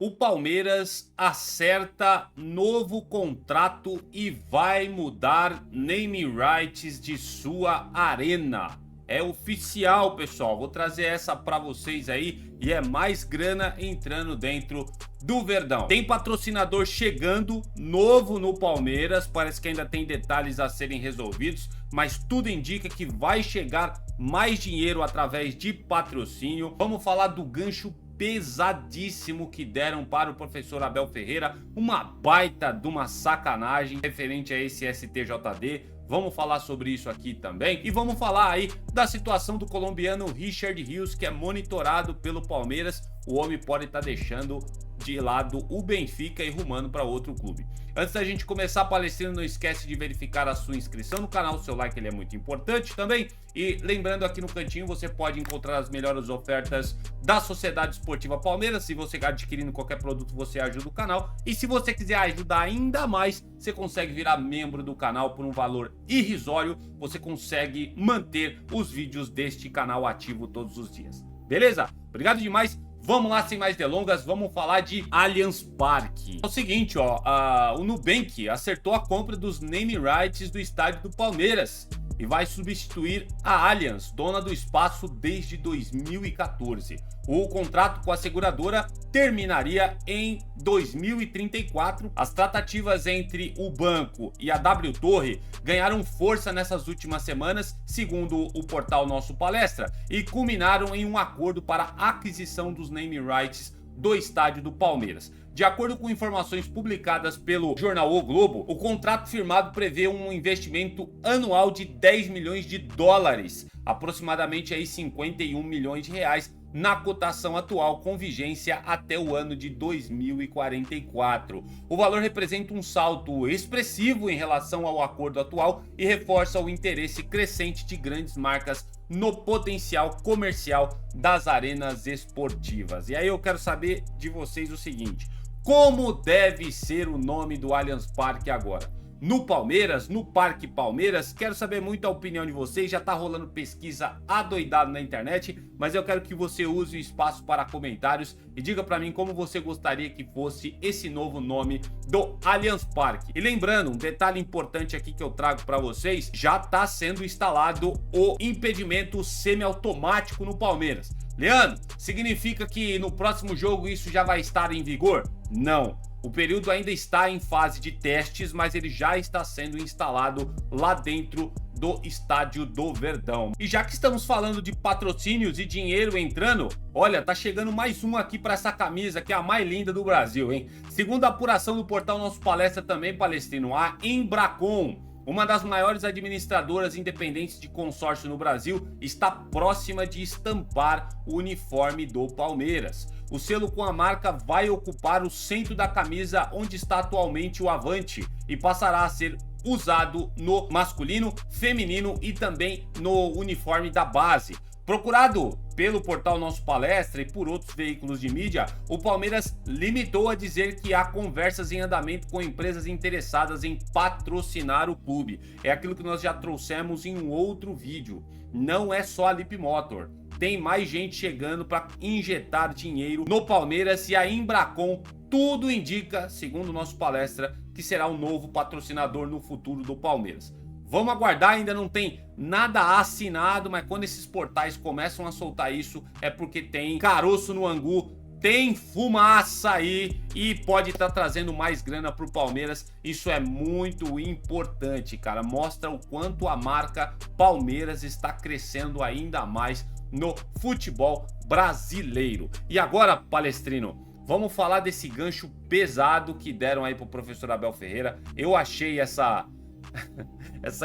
O Palmeiras acerta novo contrato e vai mudar naming rights de sua arena. É oficial, pessoal. Vou trazer essa para vocês aí e é mais grana entrando dentro do Verdão. Tem patrocinador chegando novo no Palmeiras, parece que ainda tem detalhes a serem resolvidos, mas tudo indica que vai chegar mais dinheiro através de patrocínio. Vamos falar do gancho pesadíssimo que deram para o professor Abel Ferreira, uma baita de uma sacanagem referente a esse STJD. Vamos falar sobre isso aqui também e vamos falar aí da situação do colombiano Richard Rios, que é monitorado pelo Palmeiras. O homem pode estar deixando de lado o Benfica e rumando para outro clube. Antes da gente começar, Palestrino, não esquece de verificar a sua inscrição no canal, o seu like ele é muito importante também. E lembrando, aqui no cantinho você pode encontrar as melhores ofertas da Sociedade Esportiva Palmeiras. Se você adquirindo qualquer produto, você ajuda o canal. E se você quiser ajudar ainda mais, você consegue virar membro do canal por um valor irrisório. Você consegue manter os vídeos deste canal ativo todos os dias. Beleza? Obrigado demais. Vamos lá, sem mais delongas, vamos falar de Allianz Parque. É o seguinte, ó, o Nubank acertou a compra dos name rights do estádio do Palmeiras e vai substituir a Allianz, dona do espaço desde 2014. O contrato com a seguradora terminaria em 2034. As tratativas entre o banco e a W Torre ganharam força nessas últimas semanas, segundo o portal Nosso Palestra, e culminaram em um acordo para a aquisição dos name rights do estádio do Palmeiras. De acordo com informações publicadas pelo jornal O Globo, o contrato firmado prevê um investimento anual de 10 milhões de dólares, aproximadamente aí 51 milhões de reais, na cotação atual, com vigência até o ano de 2044. O valor representa um salto expressivo em relação ao acordo atual e reforça o interesse crescente de grandes marcas no potencial comercial das arenas esportivas. E aí eu quero saber de vocês o seguinte: como deve ser o nome do Allianz Parque agora? No Palmeiras, no Parque Palmeiras? Quero saber muito a opinião de vocês. Já tá rolando pesquisa adoidado na internet, mas eu quero que você use o espaço para comentários e diga para mim como você gostaria que fosse esse novo nome do Allianz Parque. E lembrando, um detalhe importante aqui que eu trago para vocês: já tá sendo instalado o impedimento semiautomático no Palmeiras. Leandro, significa que no próximo jogo isso já vai estar em vigor? Não. O período ainda está em fase de testes, mas ele já está sendo instalado lá dentro do estádio do Verdão. E já que estamos falando de patrocínios e dinheiro entrando, olha, tá chegando mais um aqui para essa camisa, que é a mais linda do Brasil, hein? Segundo a apuração do portal Nosso Palestra também, Palestrino, a Embracon, uma das maiores administradoras independentes de consórcio no Brasil, está próxima de estampar o uniforme do Palmeiras. O selo com a marca vai ocupar o centro da camisa onde está atualmente o Avante e passará a ser usado no masculino, feminino e também no uniforme da base. Procurado pelo portal Nosso Palestra e por outros veículos de mídia, o Palmeiras limitou a dizer que há conversas em andamento com empresas interessadas em patrocinar o clube. É aquilo que nós já trouxemos em um outro vídeo. Não é só a Lip Motor. Tem mais gente chegando para injetar dinheiro no Palmeiras e a Embracon tudo indica, segundo o Nosso Palestra, que será o novo patrocinador no futuro do Palmeiras. Vamos aguardar, ainda não tem nada assinado, mas quando esses portais começam a soltar isso é porque tem caroço no angu, tem fumaça aí e pode estar trazendo mais grana para o Palmeiras. Isso é muito importante, cara. Mostra o quanto a marca Palmeiras está crescendo ainda mais no futebol brasileiro. E agora, Palestrino, vamos falar desse gancho pesado que deram aí pro professor Abel Ferreira. Eu achei essa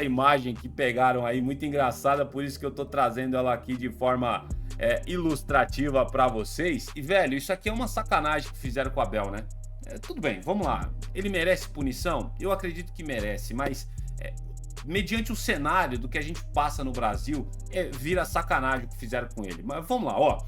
imagem que pegaram aí muito engraçada, por isso que eu tô trazendo ela aqui de forma ilustrativa para vocês. E, velho, isso aqui é uma sacanagem que fizeram com o Abel, né? Tudo bem, vamos lá. Ele merece punição? Eu acredito que merece, mas mediante o cenário do que a gente passa no Brasil, vira sacanagem o que fizeram com ele. Mas vamos lá, ó.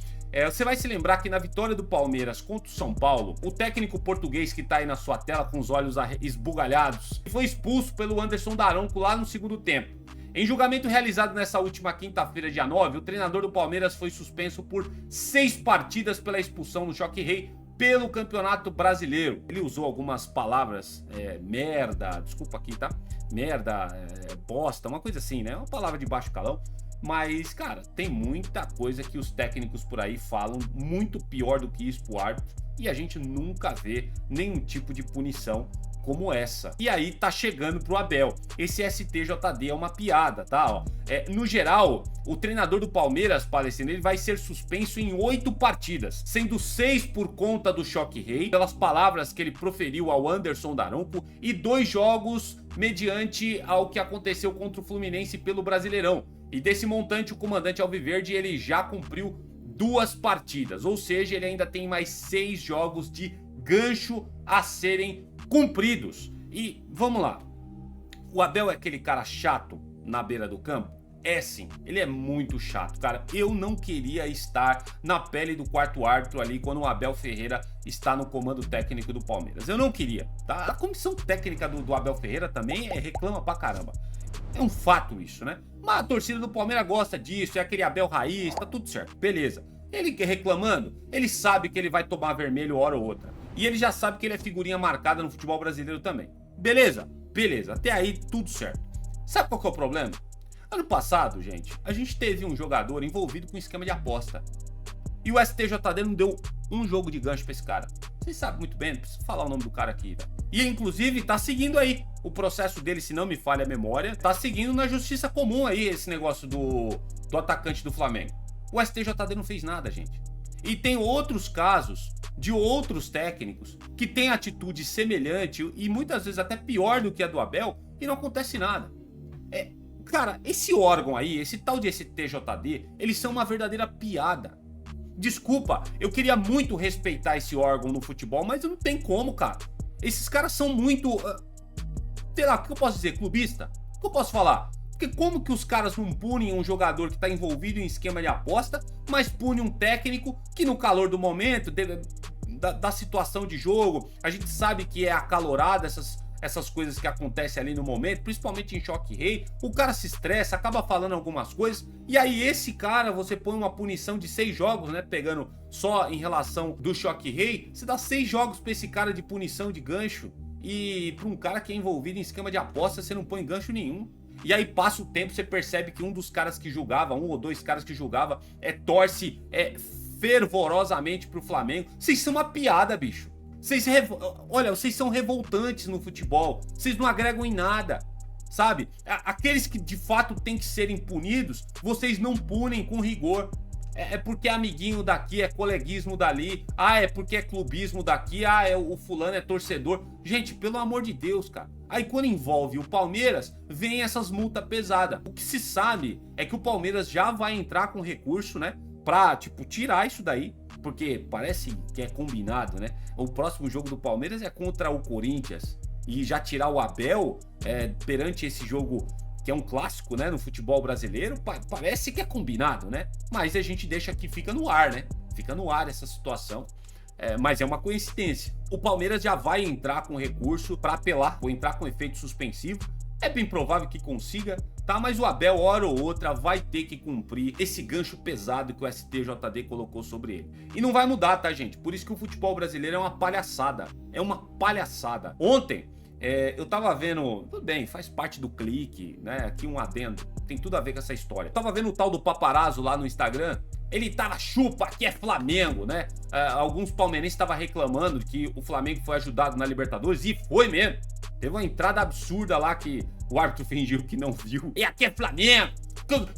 Você vai se lembrar que na vitória do Palmeiras contra o São Paulo, o técnico português que tá aí na sua tela com os olhos esbugalhados foi expulso pelo Anderson Daronco lá no segundo tempo. Em julgamento realizado nessa última quinta-feira, dia 9, o treinador do Palmeiras foi suspenso por 6 partidas pela expulsão no Choque Rei pelo Campeonato Brasileiro. Ele usou algumas palavras, merda, desculpa aqui, tá? Merda, bosta, uma coisa assim, né? Uma palavra de baixo calão. Mas, cara, tem muita coisa que os técnicos por aí falam muito pior do que isso pro árbitro e a gente nunca vê nenhum tipo de punição como essa. E aí tá chegando pro Abel. Esse STJD é uma piada, tá? Ó, no geral, o treinador do Palmeiras, Palestino, ele vai ser suspenso em 8 partidas, sendo 6 por conta do choque rei, pelas palavras que ele proferiu ao Anderson Daronco, e 2 jogos mediante ao que aconteceu contra o Fluminense pelo Brasileirão. E desse montante, o comandante alviverde ele já cumpriu 2 partidas, ou seja, ele ainda tem mais 6 jogos de gancho a serem cumpridos. E vamos lá, o Abel é aquele cara chato na beira do campo? É sim, ele é muito chato, cara. Eu não queria estar na pele do quarto árbitro ali quando o Abel Ferreira está no comando técnico do Palmeiras. Eu não queria, tá? A comissão técnica do Abel Ferreira também reclama pra caramba. É um fato isso, né? Mas a torcida do Palmeiras gosta disso, é aquele Abel raiz, tá tudo certo, beleza. Ele reclamando, ele sabe que ele vai tomar vermelho hora ou outra. E ele já sabe que ele é figurinha marcada no futebol brasileiro também. Beleza? Beleza, até aí tudo certo. Sabe qual que é o problema? Ano passado, gente, a gente teve um jogador envolvido com esquema de aposta. E o STJD não deu um jogo de gancho pra esse cara. Vocês sabem muito bem, não preciso falar o nome do cara aqui, né? E inclusive tá seguindo aí o processo dele, se não me falha a memória, tá seguindo na justiça comum aí esse negócio do atacante do Flamengo. O STJD não fez nada, gente. E tem outros casos de outros técnicos que têm atitude semelhante e muitas vezes até pior do que a do Abel e não acontece nada. Cara, esse órgão aí, esse tal de STJD, eles são uma verdadeira piada. Desculpa, eu queria muito respeitar esse órgão no futebol, mas não tem como, cara. Esses caras são muito... sei lá, o que eu posso dizer? Clubista? O que eu posso falar? Porque como que os caras não punem um jogador que tá envolvido em esquema de aposta, mas pune um técnico que no calor do momento, da situação de jogo, a gente sabe que é acalorado essas coisas que acontecem ali no momento, principalmente em choque rei, o cara se estressa, acaba falando algumas coisas, e aí esse cara, você põe uma punição de 6 jogos, né, pegando só em relação do choque rei, você dá 6 jogos pra esse cara de punição de gancho, e pra um cara que é envolvido em esquema de aposta, você não põe gancho nenhum. E aí passa o tempo, você percebe que um dos caras que julgava, 1 ou 2 caras que julgava, torce fervorosamente pro Flamengo. Vocês são uma piada, bicho. Olha, vocês são revoltantes no futebol. Vocês não agregam em nada, sabe? Aqueles que de fato têm que serem punidos, vocês não punem com rigor. É porque é amiguinho daqui, é coleguismo dali. Ah, é porque é clubismo daqui. Ah, o fulano é torcedor. Gente, pelo amor de Deus, cara. Aí quando envolve o Palmeiras, vem essas multas pesadas. O que se sabe é que o Palmeiras já vai entrar com recurso, né? Pra, tipo, tirar isso daí. Porque parece que é combinado, né? O próximo jogo do Palmeiras é contra o Corinthians. E já tirar o Abel perante esse jogo, que é um clássico, né, no futebol brasileiro, parece que é combinado, né? Mas a gente deixa que fica no ar, né? Fica no ar essa situação. Mas é uma coincidência. O Palmeiras já vai entrar com recurso para apelar, ou entrar com efeito suspensivo. É bem provável que consiga, tá? Mas o Abel, hora ou outra, vai ter que cumprir esse gancho pesado que o STJD colocou sobre ele. E não vai mudar, tá, gente? Por isso que o futebol brasileiro é uma palhaçada. É uma palhaçada. Ontem, eu tava vendo... Tudo bem, faz parte do clique, né? Aqui um adendo. Tem tudo a ver com essa história. Eu tava vendo o tal do Paparazzo lá no Instagram. Ele tava chupa que é Flamengo, né? Alguns palmeirenses estavam reclamando que o Flamengo foi ajudado na Libertadores. E foi mesmo. Teve uma entrada absurda lá que o árbitro fingiu que não viu. E aqui é Flamengo.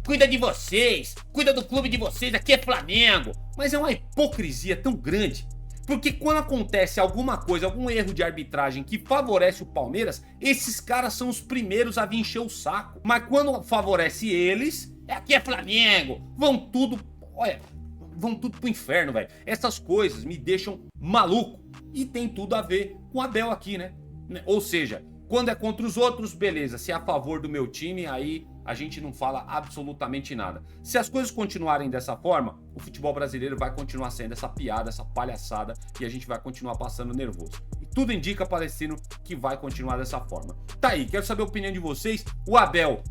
Cuida de vocês. Cuida do clube de vocês. Aqui é Flamengo. Mas é uma hipocrisia tão grande. Porque quando acontece alguma coisa, algum erro de arbitragem que favorece o Palmeiras, esses caras são os primeiros a vir encher o saco. Mas quando favorece eles, aqui é Flamengo. Vão tudo pro inferno, velho. Essas coisas me deixam maluco. E tem tudo a ver com o Abel aqui, né? Ou seja, quando é contra os outros, beleza. Se é a favor do meu time, aí a gente não fala absolutamente nada. Se as coisas continuarem dessa forma, o futebol brasileiro vai continuar sendo essa piada, essa palhaçada, e a gente vai continuar passando nervoso. E tudo indica, Palestino, que vai continuar dessa forma. Tá aí, quero saber a opinião de vocês. O Abel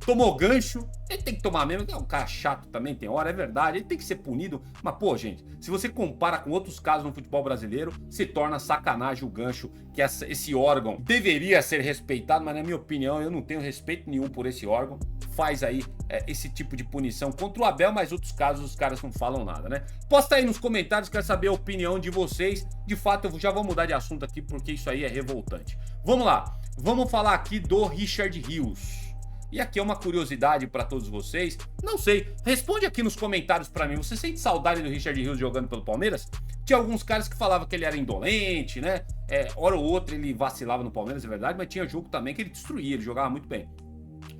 tomou gancho, ele tem que tomar mesmo, é um cara chato também, tem hora, é verdade, ele tem que ser punido, mas pô, gente, se você compara com outros casos no futebol brasileiro, se torna sacanagem o gancho, que esse órgão deveria ser respeitado, mas na minha opinião, eu não tenho respeito nenhum por esse órgão, faz aí esse tipo de punição contra o Abel, mas outros casos os caras não falam nada, né? Posta aí nos comentários, quero saber a opinião de vocês, de fato eu já vou mudar de assunto aqui, porque isso aí é revoltante. Vamos lá, vamos falar aqui do Richard Rios. E aqui é uma curiosidade para todos vocês. Não sei, responde aqui nos comentários para mim. Você sente saudade do Richard Rios jogando pelo Palmeiras? Tinha alguns caras que falavam que ele era indolente, né? Hora ou outra ele vacilava no Palmeiras, é verdade, mas tinha jogo também que ele destruía, ele jogava muito bem.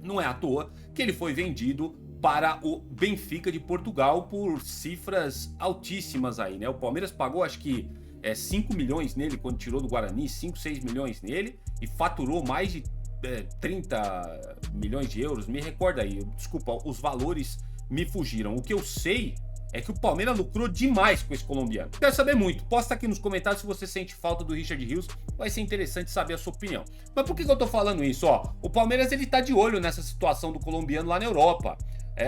Não é à toa que ele foi vendido para o Benfica de Portugal por cifras altíssimas aí, né? O Palmeiras pagou, acho que 5 milhões nele quando tirou do Guarani, 5, 6 milhões nele e faturou mais de 30 milhões de euros, me recorda aí, desculpa, os valores me fugiram. O que eu sei é que o Palmeiras lucrou demais com esse colombiano. Quero saber muito, posta aqui nos comentários se você sente falta do Richard Rios, vai ser interessante saber a sua opinião. Mas por que eu tô falando isso? Ó, o Palmeiras ele tá de olho nessa situação do colombiano lá na Europa.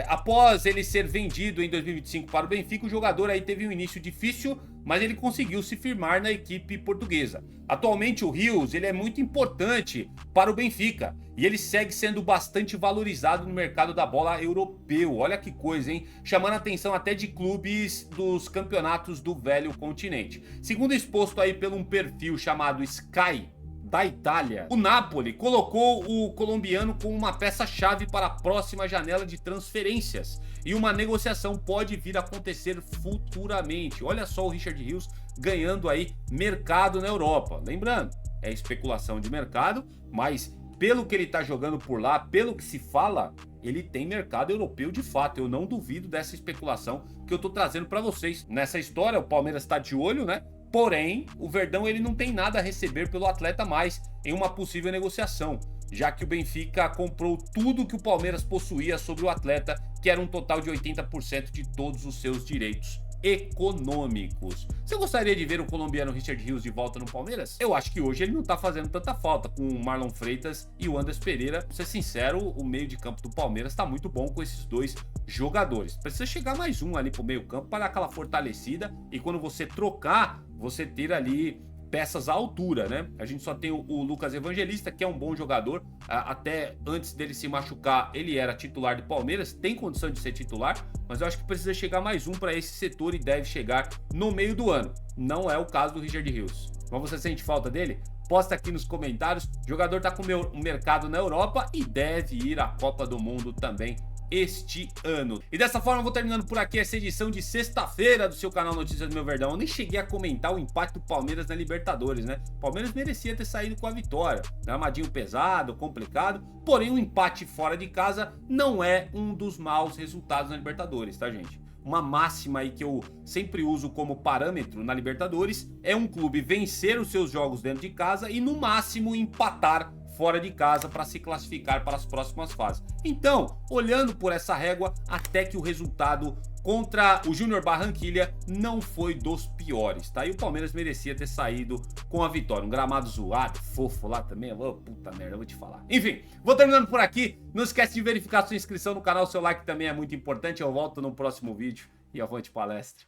Após ele ser vendido em 2025 para o Benfica, o jogador aí teve um início difícil, mas ele conseguiu se firmar na equipe portuguesa. Atualmente o Rios ele é muito importante para o Benfica e ele segue sendo bastante valorizado no mercado da bola europeu. Olha que coisa, hein? Chamando a atenção até de clubes dos campeonatos do velho continente. Segundo exposto aí por um perfil chamado Sky da Itália, o Napoli colocou o colombiano como uma peça-chave para a próxima janela de transferências e uma negociação pode vir a acontecer futuramente. Olha só o Richard Rios ganhando aí mercado na Europa. Lembrando, é especulação de mercado, mas pelo que ele tá jogando por lá, pelo que se fala, ele tem mercado europeu de fato. Eu não duvido dessa especulação que eu tô trazendo para vocês. Nessa história, o Palmeiras tá de olho, né? Porém, o Verdão ele não tem nada a receber pelo atleta mais em uma possível negociação, já que o Benfica comprou tudo que o Palmeiras possuía sobre o atleta, que era um total de 80% de todos os seus direitos econômicos. Você gostaria de ver o colombiano Richard Rios de volta no Palmeiras? Eu acho que hoje ele não tá fazendo tanta falta com o Marlon Freitas e o Andrés Pereira. Pra ser sincero, o meio de campo do Palmeiras tá muito bom com esses dois jogadores. Precisa chegar mais um ali pro meio campo para dar aquela fortalecida e quando você trocar, você ter ali peças à altura, né? A gente só tem o Lucas Evangelista, que é um bom jogador, até antes dele se machucar, ele era titular do Palmeiras, tem condição de ser titular, mas eu acho que precisa chegar mais um para esse setor e deve chegar no meio do ano. Não é o caso do Richard Rios. Mas você sente falta dele? Posta aqui nos comentários. O jogador tá com o mercado na Europa e deve ir à Copa do Mundo também este ano. E dessa forma eu vou terminando por aqui essa edição de sexta-feira do seu canal Notícias do Meu Verdão. Eu nem cheguei a comentar o empate do Palmeiras na Libertadores, né? O Palmeiras merecia ter saído com a vitória. Gramadinho pesado, complicado, porém um empate fora de casa não é um dos maus resultados na Libertadores, tá, gente? Uma máxima aí que eu sempre uso como parâmetro na Libertadores é um clube vencer os seus jogos dentro de casa e no máximo empatar fora de casa para se classificar para as próximas fases. Então, olhando por essa régua, até que o resultado contra o Júnior Barranquilla não foi dos piores, tá? E o Palmeiras merecia ter saído com a vitória. Um gramado zoado, fofo lá também. Oh, puta merda, eu vou te falar. Enfim, vou terminando por aqui. Não esquece de verificar sua inscrição no canal, seu like também é muito importante. Eu volto no próximo vídeo e avante palestra.